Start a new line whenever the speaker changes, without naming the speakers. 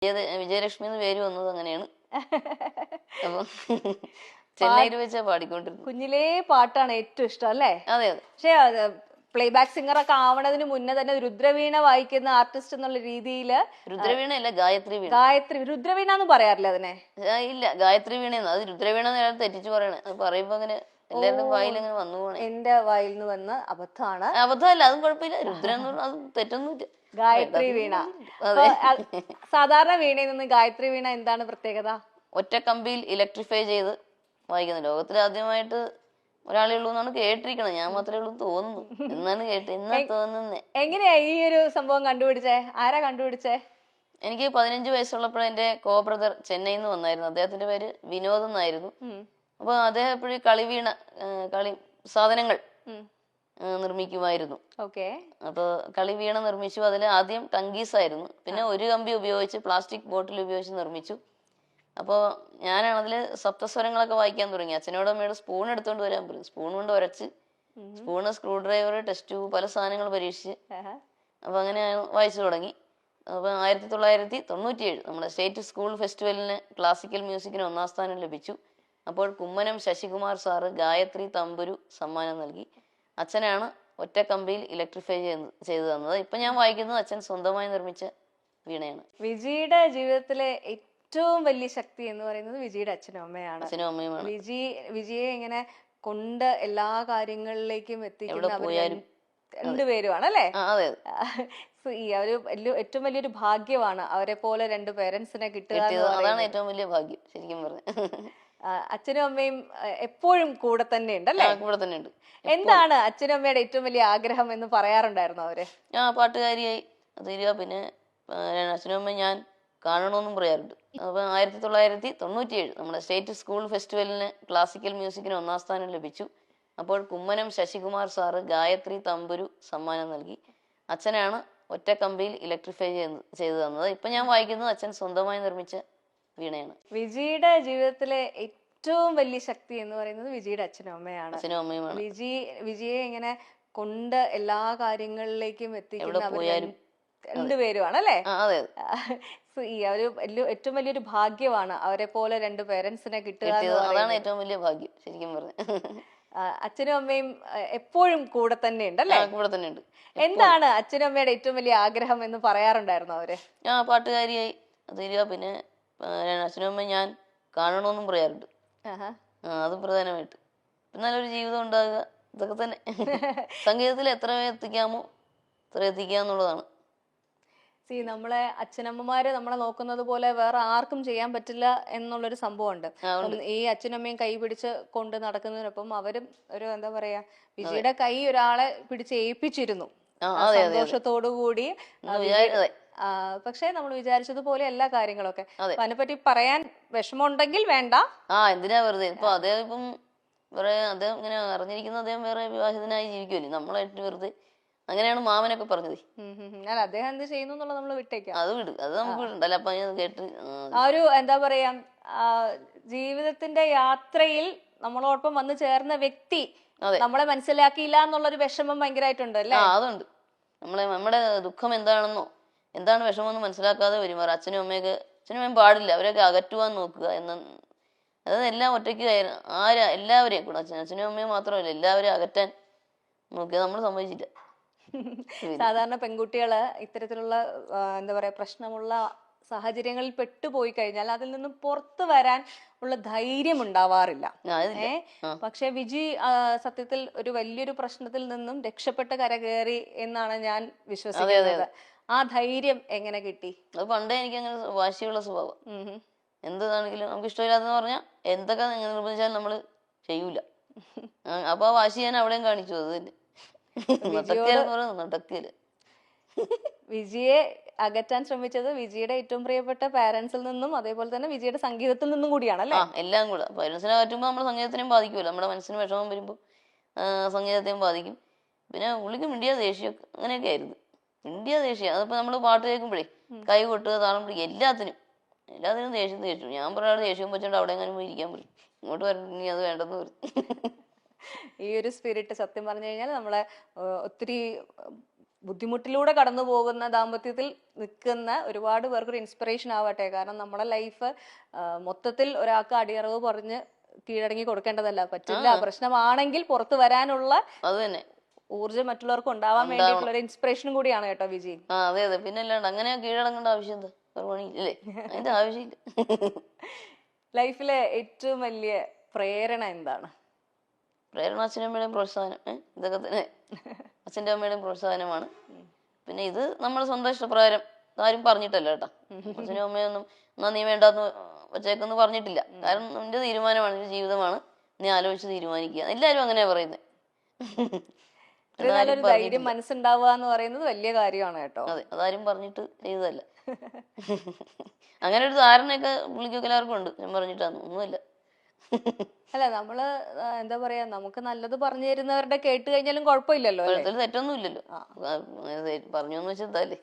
വിജയലക്ഷ്മി എന്ന് പേര് വന്നത് അങ്ങനെയാണ്. അപ്പം ചെന്നൈയിൽ വെച്ചാ പാടിക്കൊണ്ടിരുന്നു.
കുഞ്ഞിലേ പാട്ടാണ് ഏറ്റവും ഇഷ്ടം അല്ലേ?
അതെ അതെ.
പക്ഷെ പ്ലേബാക്ക് സിംഗർ ഒക്കെ ആവണതിന് മുന്നേ തന്നെ രുദ്രവീണ വായിക്കുന്ന ആർട്ടിസ്റ്റ് എന്നുള്ള രീതിയിൽ
രുദ്രവീണ അല്ല, ഗായത്രി വീണ.
രുദ്രവീണ എന്ന് പറയാറില്ല അതിനെ?
ഇല്ല, ഗായത്രി വീണയെന്ന്. അത് രുദ്രവീണ തെറ്റിച്ച് പറയണേ. അത് പറയുമ്പോ അങ്ങനെ എല്ലാവരുടെയും വായിൽ അങ്ങനെ വന്നു പോണേ.
എന്റെ വായിൽ നിന്ന് വന്ന് അബദ്ധമാണ്.
അബദ്ധമല്ല, അതും കുഴപ്പമില്ല. രുദ്ര എന്ന് പറഞ്ഞാൽ അത് തെറ്റൊന്നുമില്ല.
ഗായത്രി വീണ. സാധാരണ വീണയിൽ നിന്ന് ഗായത്രി വീണ എന്താണ് പ്രത്യേകത?
ഒറ്റ കമ്പിയിൽ ഇലക്ട്രിഫൈ ചെയ്ത് വായിക്കുന്നത്. ലോകത്തിൽ ആദ്യമായിട്ട് ഒരാളേ ഉള്ളൂ എന്നാണ് കേട്ടിരിക്കണം. ഞാൻ മാത്രമേ ഉള്ളൂ തോന്നുന്നു എന്നാണ് തോന്നുന്നേ.
എങ്ങനെയാ ഈ ഒരു സംഭവം കണ്ടുപിടിച്ചേ? ആരാ കണ്ടുപിടിച്ചേ?
എനിക്ക് 15 വയസ്സുള്ളപ്പോൾ എന്റെ കോ ബ്രദർ ചെന്നൈയിൽ നിന്ന് വന്നായിരുന്നു. അദ്ദേഹത്തിന്റെ പേര് വിനോദ് എന്നായിരുന്നു. അപ്പൊ അദ്ദേഹം എപ്പോഴും കളി സാധനങ്ങൾ നിർമ്മിക്കുമായിരുന്നു. അപ്പൊ കളിവീണ നിർമ്മിച്ചു. അതിൽ ആദ്യം ടങ്കീസ് ആയിരുന്നു, പിന്നെ ഒരു കമ്പി ഉപയോഗിച്ച് പ്ലാസ്റ്റിക് ബോട്ടിൽ ഉപയോഗിച്ച് നിർമ്മിച്ചു. അപ്പോൾ ഞാനാണ് അതിൽ സപ്തസ്വരങ്ങളൊക്കെ വായിക്കാൻ തുടങ്ങി. അച്ഛനോട് അമ്മയോട് സ്പൂൺ എടുത്തോണ്ട് വരാൻ പറയും. സ്പൂൺ കൊണ്ട് ഉരച്ച്, spoon, screw driver, test tube, പല സാധനങ്ങൾ പരീക്ഷിച്ച് അപ്പൊ അങ്ങനെ വായിച്ചു തുടങ്ങി. അപ്പൊ 1997 നമ്മുടെ സ്റ്റേറ്റ് സ്കൂൾ ഫെസ്റ്റിവലിന് ക്ലാസിക്കൽ മ്യൂസിക്കിന് 1ാം സ്ഥാനം ലഭിച്ചു. അപ്പോൾ കുമ്മനം ശശികുമാർ സാറ് ഗായത്രി തമ്പുരു സമ്മാനം നൽകി. അച്ഛനാണ് ഒറ്റ കമ്പിയിൽ ഇലക്ട്രിഫൈ ചെയ്തു തന്നത്. ഇപ്പൊ ഞാൻ വായിക്കുന്നത് അച്ഛൻ സ്വന്തമായി നിർമ്മിച്ച വീണയാണ്.
വിജിയുടെ ജീവിതത്തിലെ ഏറ്റവും വലിയ ശക്തി എന്ന് പറയുന്നത് വിജിയുടെ അച്ഛനും അമ്മയാണ്.
അച്ഛനും അമ്മയുമാണ്.
വിജിയെ ഇങ്ങനെ കൊണ്ട് എല്ലാ കാര്യങ്ങളിലേക്കും എത്തിക്കുന്ന രണ്ടുപേരുമാണ് അല്ലേ? ഈ ഒരു ഏറ്റവും വലിയൊരു ഭാഗ്യമാണ് അവരെ പോലെ 2 പേരൻസിനെ കിട്ടുക.
അതാണ് ഏറ്റവും വലിയ ഭാഗ്യം ശരിക്കും പറഞ്ഞു.
അച്ഛനും അമ്മയും എപ്പോഴും കൂടെ തന്നെ ഉണ്ടല്ലേ?
കൂടെ തന്നെ ഉണ്ട്.
എന്താണ് അച്ഛനും അമ്മയുടെ ഏറ്റവും വലിയ ആഗ്രഹം എന്ന് പറയാറുണ്ടായിരുന്നു അവര്?
പാട്ടുകാരിയായി തീരുക. പിന്നെ അച്ഛനും അമ്മയും ഞാൻ കാണണമെന്നും പറയാറുണ്ട്. അപ്പൊ 1997 നമ്മുടെ സ്റ്റേറ്റ് സ്കൂൾ ഫെസ്റ്റിവലിന് ക്ലാസിക്കൽ മ്യൂസിക്കിന് 1ാം സ്ഥാനം ലഭിച്ചു. അപ്പോൾ കുമ്മനം ശശികുമാർ സാറ് ഗായത്രി തമ്പുരു സമ്മാനം നൽകി. അച്ഛനാണ് ഒറ്റ കമ്പിയിൽ ഇലക്ട്രിഫൈ ചെയ്തു തന്നത്. ഇപ്പൊ ഞാൻ വായിക്കുന്നത് അച്ഛൻ സ്വന്തമായി നിർമ്മിച്ച വീണയാണ്.
വിജിയുടെ ജീവിതത്തിലെ ഏറ്റവും വലിയ ശക്തി എന്ന് പറയുന്നത് വിജിയുടെ അച്ഛനും അമ്മയാണ്.
അച്ഛനും അമ്മയുമാണ്.
വിജിയെ ഇങ്ങനെ കൊണ്ട് എല്ലാ കാര്യങ്ങളിലേക്കും എത്തിക്കുന്ന രണ്ടുപേരുമാണ് അല്ലേ? ഈ ഒരു ഏറ്റവും വലിയൊരു ഭാഗ്യമാണ് അവരെ പോലെ 2 പേരൻസിനെ കിട്ടുക.
അതാണ് ഏറ്റവും വലിയ ഭാഗ്യം ശരിക്കും പറഞ്ഞു.
അച്ഛനും അമ്മയും എപ്പോഴും കൂടെ തന്നെ ഉണ്ടല്ലേ?
കൂടെ തന്നെ ഉണ്ട്.
എന്താണ് അച്ഛനും അമ്മയുടെ ഏറ്റവും വലിയ ആഗ്രഹം എന്ന് പറയാറുണ്ടായിരുന്നു അവര്?
പാട്ടുകാരിയായി തീരുക. പിന്നെ അച്ഛനും അമ്മയും ഞാൻ കാണണമെന്നും പറയാറുണ്ട്. അത് പ്രധാനമായിട്ട്. നല്ലൊരു ജീവിതം ഉണ്ടാകുക, ഇതൊക്കെ തന്നെ. സംഗീതത്തിൽ എത്ര എത്തിക്കാമോ അത്ര എത്തിക്കുക എന്നുള്ളതാണ്.
നമ്മളെ അച്ഛനമ്മമാര് നമ്മളെ നോക്കുന്നത് പോലെ വേറെ ആർക്കും ചെയ്യാൻ പറ്റില്ല എന്നുള്ളൊരു സംഭവം ഉണ്ട്. ഈ അച്ഛനമ്മയും കൈ പിടിച്ച് കൊണ്ട് നടക്കുന്നതിനൊപ്പം അവരും ഒരു എന്താ പറയാ, വിജിയുടെ കൈ ഒരാളെ പിടിച്ച് ഏൽപ്പിച്ചിരുന്നു സന്തോഷത്തോടു കൂടി. പക്ഷെ നമ്മൾ വിചാരിച്ചതുപോലെ എല്ലാ കാര്യങ്ങളൊക്കെ. അതിനെപ്പറ്റി പറയാൻ വിഷമമുണ്ടെങ്കിൽ വേണ്ട.
എന്തിനാ വെറുതെ. ഇപ്പൊ അദ്ദേഹം ഇപ്പം അദ്ദേഹം ഇങ്ങനെ അറിഞ്ഞിരിക്കുന്ന അദ്ദേഹം വേറെ വിവാഹിതനായി ജീവിക്കുമല്ലേ, നമ്മളായിട്ട് വെറുതെ. അങ്ങനെയാണ് മാമനൊക്കെ പറഞ്ഞത്.
അദ്ദേഹം എന്ത് ചെയ്യുന്നു എന്നുള്ളത് നമ്മൾ വിട്ടേക്കാം.
അത് വിട്, അത് നമുക്ക് വിടണ്ടല്ലോ. അപ്പൊ കേട്ട്
ആ ഒരു എന്താ പറയാ, ജീവിതത്തിന്റെ യാത്രയിൽ നമ്മളോടൊപ്പം വന്നു ചേർന്ന വ്യക്തി നമ്മളെ മനസ്സിലാക്കിയില്ല എന്നുള്ളൊരു വിഷമം ഭയങ്കരമായിട്ടുണ്ട് അല്ലേ?
അതുണ്ട്. നമ്മുടെ ദുഃഖം എന്താണെന്നോ എന്താണ് വിഷമമെന്ന് മനസ്സിലാക്കാതെ പെരുമാറുക. അച്ഛനും അമ്മയും പാടില്ല. അവരൊക്കെ അകറ്റുവാൻ നോക്കുക അതായത് എല്ലാം ഒറ്റയ്ക്ക് എല്ലാവരെയും കൂടെ അച്ഛനും അമ്മയും മാത്രമല്ല എല്ലാവരെയും അകറ്റാൻ നോക്കുക. നമ്മൾ സമ്മതിച്ചില്ല.
സാധാരണ പെൺകുട്ടികള് ഇത്തരത്തിലുള്ള എന്താ പറയാ പ്രശ്നമുള്ള സാഹചര്യങ്ങളിൽ പെട്ടുപോയി കഴിഞ്ഞാൽ അതിൽ നിന്നും പുറത്തു വരാൻ ഉള്ള ധൈര്യം ഉണ്ടാവാറില്ല. പക്ഷെ വിജി സത്യത്തിൽ ഒരു വലിയൊരു പ്രശ്നത്തിൽ നിന്നും രക്ഷപ്പെട്ട് കരകയറി എന്നാണ് ഞാൻ വിശ്വസിക്കുന്നത്. ആ ധൈര്യം എങ്ങനെ കിട്ടി?
അത് പണ്ടേ എനിക്ക് അങ്ങനെ വാശിയുള്ള സ്വഭാവം. എന്താണെങ്കിലും നമുക്ക് ഇഷ്ടമില്ലാത്തെന്ന് പറഞ്ഞാൽ എന്തൊക്കെ നിർബന്ധിച്ചാലും നമ്മള് ചെയ്യൂല. അപ്പൊ ആ വാശി ഞാൻ അവിടെയും കാണിച്ചു. അത് തന്നെ
വിജിയെ അകറ്റാൻ ശ്രമിച്ചത് വിജിയുടെ ഏറ്റവും പ്രിയപ്പെട്ട പാരന്റ്സിൽ നിന്നും അതേപോലെ തന്നെ വിജിയുടെ സംഗീതത്തിൽ നിന്നും കൂടിയാണല്ലേ?
എല്ലാം കൂടെ. പാരന്റ്സിനെ അകറ്റുമ്പോൾ നമ്മുടെ സംഗീതത്തിനെയും ബാധിക്കുമല്ലോ. നമ്മുടെ മനസ്സിന് വിഷമം വരുമ്പോൾ സംഗീതത്തെയും ബാധിക്കും. പിന്നെ പുള്ളിക്ക് മിണ്ടിയ ദേഷ്യമൊക്കെ അങ്ങനെയൊക്കെ ആയിരുന്നു. മിണ്ടിയ ദേഷ്യം. അതിപ്പോ നമ്മള് പാട്ട് കേൾക്കുമ്പോഴേ കൈ കൊട്ടുക, താളം പിടിക്കുക, എല്ലാത്തിനും ദേഷ്യം. ഞാൻ പറയാതെ ദേഷ്യം വെച്ചോണ്ട് അവിടെ എങ്ങനെ പോയി ഇരിക്കാൻ പറയും. ഇങ്ങോട്ട് വരണ്ടി അത് വേണ്ടെന്ന് പറയും.
ഈ ഒരു സ്പിരിറ്റ് സത്യം പറഞ്ഞു കഴിഞ്ഞാൽ നമ്മളെ ഒത്തിരി ബുദ്ധിമുട്ടിലൂടെ കടന്നു പോകുന്ന ദാമ്പത്യത്തിൽ നിൽക്കുന്ന ഒരുപാട് പേർക്കൊരു ഇൻസ്പിറേഷൻ ആവട്ടെ. കാരണം നമ്മുടെ ലൈഫ് മൊത്തത്തിൽ ഒരാൾക്ക് അടിയറവ് പറഞ്ഞ് കീഴടങ്ങി കൊടുക്കേണ്ടതല്ല. പറ്റില്ല, പ്രശ്നമാണെങ്കിൽ പുറത്തു വരാനുള്ള
അത് തന്നെ
ഊർജ്ജം മറ്റുള്ളവർക്ക് ഉണ്ടാവാൻ വേണ്ടിയിട്ടുള്ള ഒരു ഇൻസ്പിറേഷനും കൂടിയാണ് കേട്ടോ വിജി.
അതെ അതെ, പിന്നെ അല്ലാണ്ട് അങ്ങനെ കീഴടങ്ങേണ്ട ആവശ്യം എന്താ, പണിയില്ലേ, അതിന്റെ ആവശ്യമില്ല.
ലൈഫിലെ ഏറ്റവും വലിയ പ്രേരണ എന്താണ്?
പ്രേരണ അച്ഛനും അമ്മയുടെയും പ്രോത്സാഹനം, ഇതൊക്കെ തന്നെ അച്ഛൻ്റെ അമ്മയുടെയും പ്രോത്സാഹനമാണ്. പിന്നെ ഇത് നമ്മുടെ സ്വന്തം ഇഷ്ടപ്രകാരം ആരും പറഞ്ഞിട്ടല്ല കേട്ടോ. അച്ഛനും അമ്മയൊന്നും എന്നാ നീ വേണ്ടാന്ന് വച്ചേക്കെന്ന് പറഞ്ഞിട്ടില്ല. കാരണം നിന്റെ തീരുമാനമാണ്, നിന്റെ ജീവിതമാണ്, നീ ആലോചിച്ച് തീരുമാനിക്കുക. എല്ലാരും അങ്ങനെയാ പറയുന്നത്.
നല്ലൊരു ധൈര്യം മനസ്സുണ്ടാവുക എന്ന് പറയുന്നത് വലിയ കാര്യമാണ് കേട്ടോ.
അതെ, അതാരും പറഞ്ഞിട്ട് ചെയ്തതല്ല. അങ്ങനെ ഒരു ധാരണയൊക്കെ പുള്ളിക്കൊക്കെ എല്ലാവർക്കും ഉണ്ട്, ഞാൻ പറഞ്ഞിട്ടാണ്, ഒന്നുമില്ല.
അല്ല, നമ്മള് എന്താ പറയാ, നമുക്ക് നല്ലത് പറഞ്ഞു തരുന്നവരുടെ കേട്ട് കഴിഞ്ഞാലും കുഴപ്പമില്ലല്ലോ,
തെറ്റൊന്നും ഇല്ലല്ലോ. പറഞ്ഞു എന്ന് വെച്ചാൽ